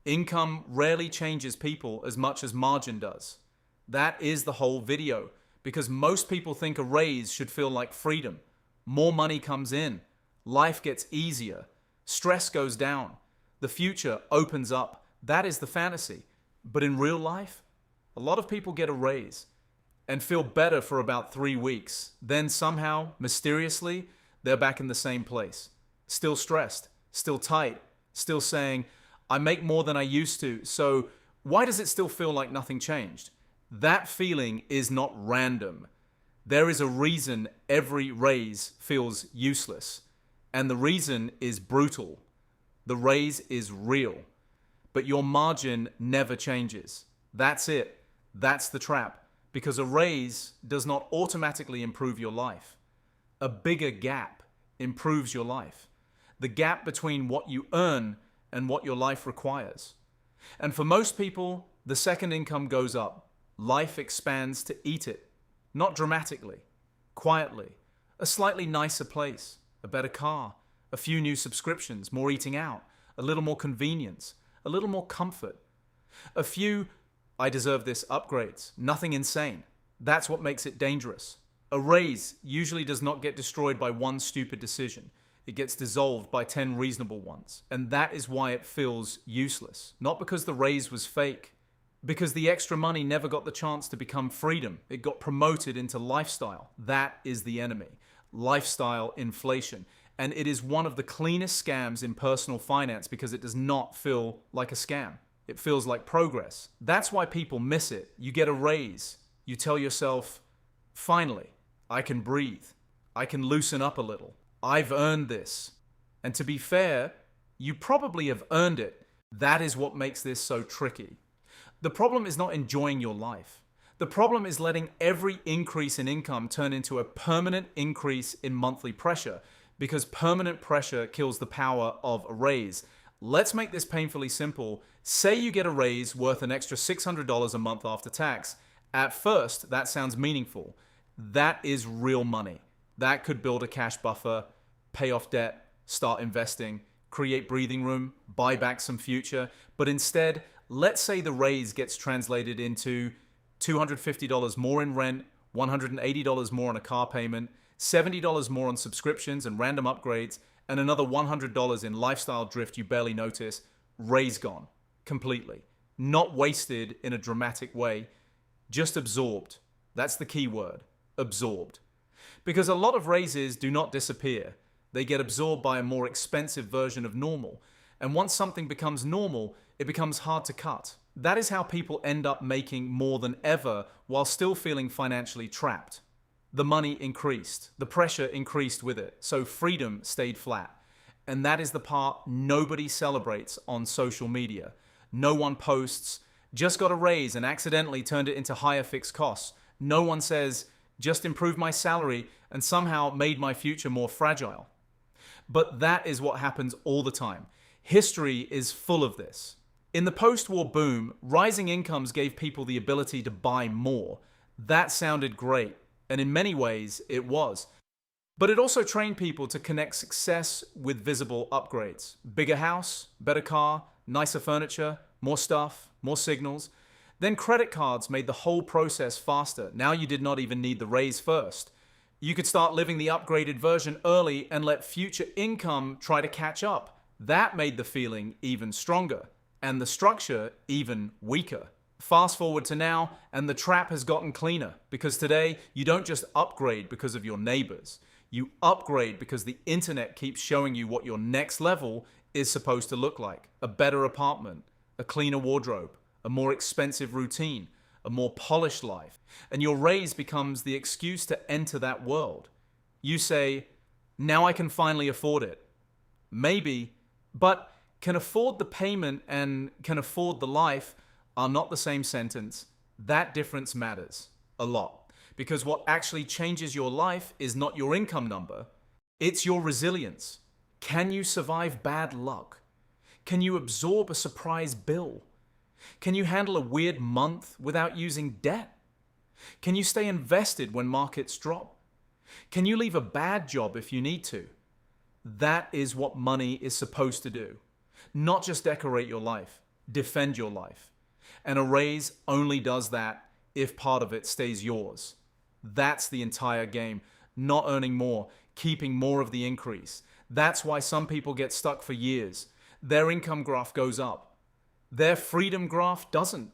Income rarely changes people as much as margin does. That is the whole video, because most people think a raise should feel like freedom. More money comes in, life gets easier, stress goes down, the future opens up. That is the fantasy. But in real life, a lot of people get a raise and feel better for about 3 weeks. Then somehow, mysteriously, they're back in the same place. Still stressed, still tight, still saying, I make more than I used to, so why does it still feel like nothing changed? That feeling is not random. There is a reason every raise feels useless. And the reason is brutal. The raise is real. But your margin never changes. That's it. That's the trap. Because a raise does not automatically improve your life. A bigger gap improves your life. The gap between what you earn and what your life requires. And for most people, the second income goes up. Life expands to eat it. Not dramatically, quietly. A slightly nicer place, a better car, a few new subscriptions, more eating out, a little more convenience, a little more comfort. A few, I deserve this upgrades, nothing insane. That's what makes it dangerous. A raise usually does not get destroyed by one stupid decision. It gets dissolved by 10 reasonable ones. And that is why it feels useless. Not because the raise was fake. Because the extra money never got the chance to become freedom. It got promoted into lifestyle. That is the enemy. Lifestyle inflation. And it is one of the cleanest scams in personal finance because it does not feel like a scam. It feels like progress. That's why people miss it. You get a raise. You tell yourself, finally, I can breathe. I can loosen up a little. I've earned this. And to be fair, you probably have earned it. That is what makes this so tricky. The problem is not enjoying your life. The problem is letting every increase in income turn into a permanent increase in monthly pressure, because permanent pressure kills the power of a raise. Let's make this painfully simple. Say you get a raise worth an extra $600 a month after tax. At first, that sounds meaningful. That is real money. That could build a cash buffer, pay off debt, start investing, create breathing room, buy back some future. But instead, let's say the raise gets translated into $250 more in rent, $180 more on a car payment, $70 more on subscriptions and random upgrades, and another $100 in lifestyle drift you barely notice. Raise gone. Completely. Not wasted in a dramatic way, just absorbed. That's the key word. Absorbed. Because a lot of raises do not disappear. They get absorbed by a more expensive version of normal. And once something becomes normal, it becomes hard to cut. That is how people end up making more than ever while still feeling financially trapped. The money increased. The pressure increased with it. So freedom stayed flat. And that is the part nobody celebrates on social media. No one posts, just got a raise and accidentally turned it into higher fixed costs. No one says, just improved my salary and somehow made my future more fragile. But that is what happens all the time. History is full of this. In the post-war boom, rising incomes gave people the ability to buy more. That sounded great, and in many ways it was. But it also trained people to connect success with visible upgrades. Bigger house, better car, nicer furniture, more stuff, more signals. Then credit cards made the whole process faster. Now you did not even need the raise first. You could start living the upgraded version early and let future income try to catch up. That made the feeling even stronger, and the structure even weaker. Fast forward to now, and the trap has gotten cleaner, because today you don't just upgrade because of your neighbors. You upgrade because the internet keeps showing you what your next level is supposed to look like. A better apartment, a cleaner wardrobe, a more expensive routine, a more polished life. And your raise becomes the excuse to enter that world. You say, now I can finally afford it. Maybe, but can afford the payment and can afford the life are not the same sentence. That difference matters a lot. Because what actually changes your life is not your income number, it's your resilience. Can you survive bad luck? Can you absorb a surprise bill? Can you handle a weird month without using debt? Can you stay invested when markets drop? Can you leave a bad job if you need to? That is what money is supposed to do. Not just decorate your life. defend your life. And a raise only does that if part of it stays yours. That's the entire game. Not earning more, keeping more of the increase. That's why some people get stuck for years. Their income graph goes up. Their freedom graph doesn't.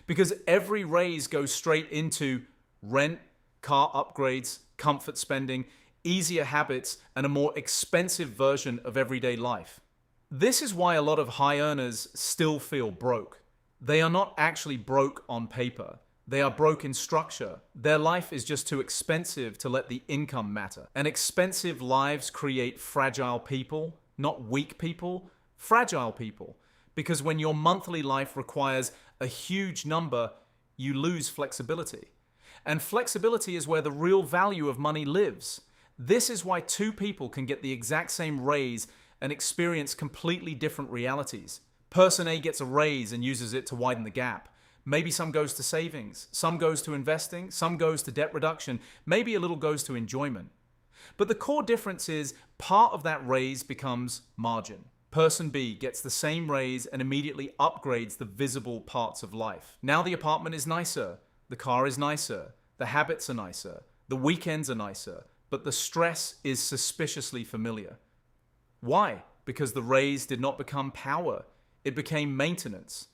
Because every raise goes straight into rent, car upgrades, comfort spending, easier habits, and a more expensive version of everyday life. This is why a lot of high earners still feel broke. They are not actually broke on paper. They are broke in structure. Their life is just too expensive to let the income matter. And expensive lives create fragile people, not weak people, fragile people. Because when your monthly life requires a huge number, you lose flexibility. And flexibility is where the real value of money lives. This is why two people can get the exact same raise and experience completely different realities. Person A gets a raise and uses it to widen the gap. Maybe some goes to savings, some goes to investing, some goes to debt reduction, maybe a little goes to enjoyment. But the core difference is part of that raise becomes margin. Person B gets the same raise and immediately upgrades the visible parts of life. Now the apartment is nicer, the car is nicer, the habits are nicer, the weekends are nicer, but the stress is suspiciously familiar. Why? Because the raise did not become power, it became maintenance.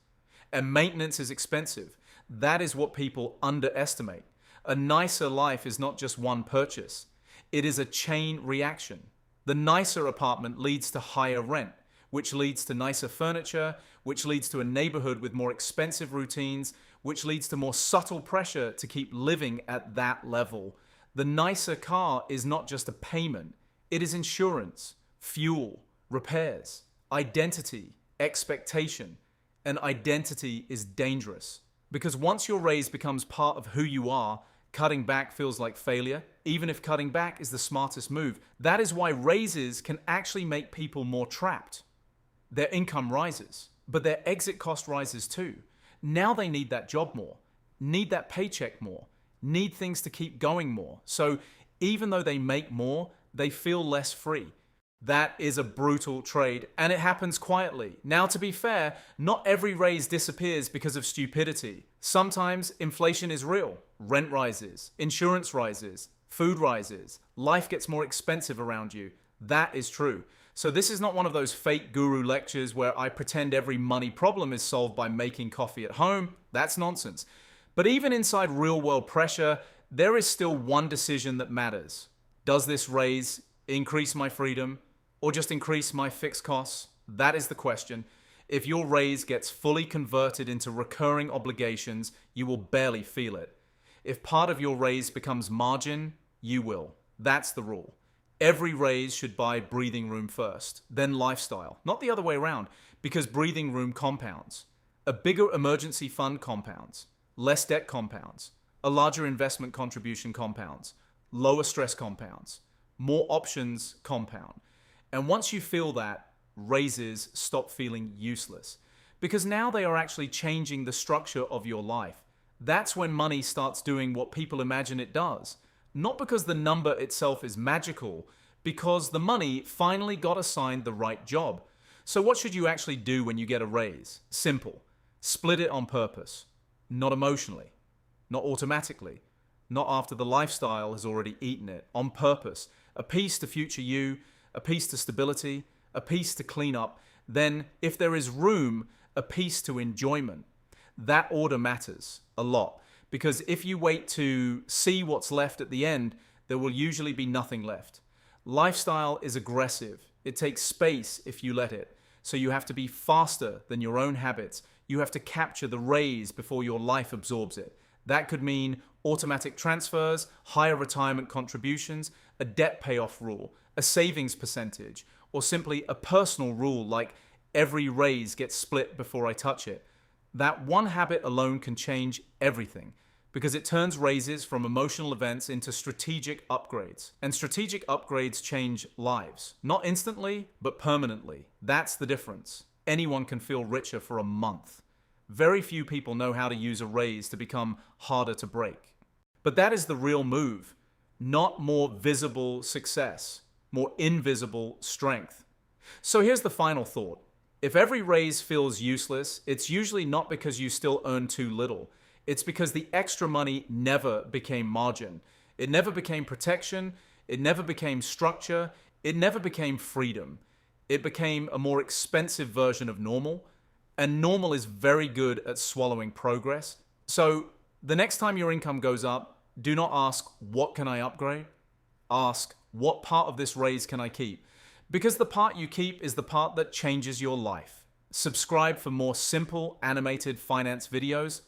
And maintenance is expensive. That is what people underestimate. A nicer life is not just one purchase. It is a chain reaction. The nicer apartment leads to higher rent, which leads to nicer furniture, which leads to a neighborhood with more expensive routines, which leads to more subtle pressure to keep living at that level. The nicer car is not just a payment. It is insurance, fuel, repairs, identity, expectation. And identity is dangerous. Because once your raise becomes part of who you are, cutting back feels like failure, even if cutting back is the smartest move. That is why raises can actually make people more trapped. Their income rises, but their exit cost rises too. Now they need that job more, need that paycheck more, need things to keep going more. So even though they make more, they feel less free. That is a brutal trade, and it happens quietly. Now, to be fair, not every raise disappears because of stupidity. Sometimes inflation is real. Rent rises, insurance rises, food rises, life gets more expensive around you. That is true. So this is not one of those fake guru lectures where I pretend every money problem is solved by making coffee at home. That's nonsense. But even inside real-world pressure, there is still one decision that matters. Does this raise increase my freedom? Or just increase my fixed costs? That is the question. If your raise gets fully converted into recurring obligations, you will barely feel it. If part of your raise becomes margin, you will. That's the rule. Every raise should buy breathing room first, then lifestyle, not the other way around, because breathing room compounds. A bigger emergency fund compounds, less debt compounds, a larger investment contribution compounds, lower stress compounds, more options compound. And once you feel that, raises stop feeling useless. Because now they are actually changing the structure of your life. That's when money starts doing what people imagine it does. Not because the number itself is magical, because the money finally got assigned the right job. So what should you actually do when you get a raise? Simple. Split it on purpose. Not emotionally. Not automatically. Not after the lifestyle has already eaten it. On purpose. A piece to future you, a piece to stability, a piece to clean up, then, if there is room, a piece to enjoyment. That order matters a lot, because if you wait to see what's left at the end, there will usually be nothing left. Lifestyle is aggressive. It takes space if you let it. So you have to be faster than your own habits. You have to capture the raise before your life absorbs it. That could mean automatic transfers, higher retirement contributions, a debt payoff rule, a savings percentage, or simply a personal rule like every raise gets split before I touch it. That one habit alone can change everything because it turns raises from emotional events into strategic upgrades. And strategic upgrades change lives. Not instantly, but permanently. That's the difference. Anyone can feel richer for a month. Very few people know how to use a raise to become harder to break. But that is the real move. Not more visible success, more invisible strength. So here's the final thought. If every raise feels useless, it's usually not because you still earn too little. It's because the extra money never became margin. It never became protection. It never became structure. It never became freedom. It became a more expensive version of normal. And normal is very good at swallowing progress. So the next time your income goes up, do not ask, what can I upgrade? Ask, what part of this raise can I keep? Because the part you keep is the part that changes your life. Subscribe for more simple animated finance videos.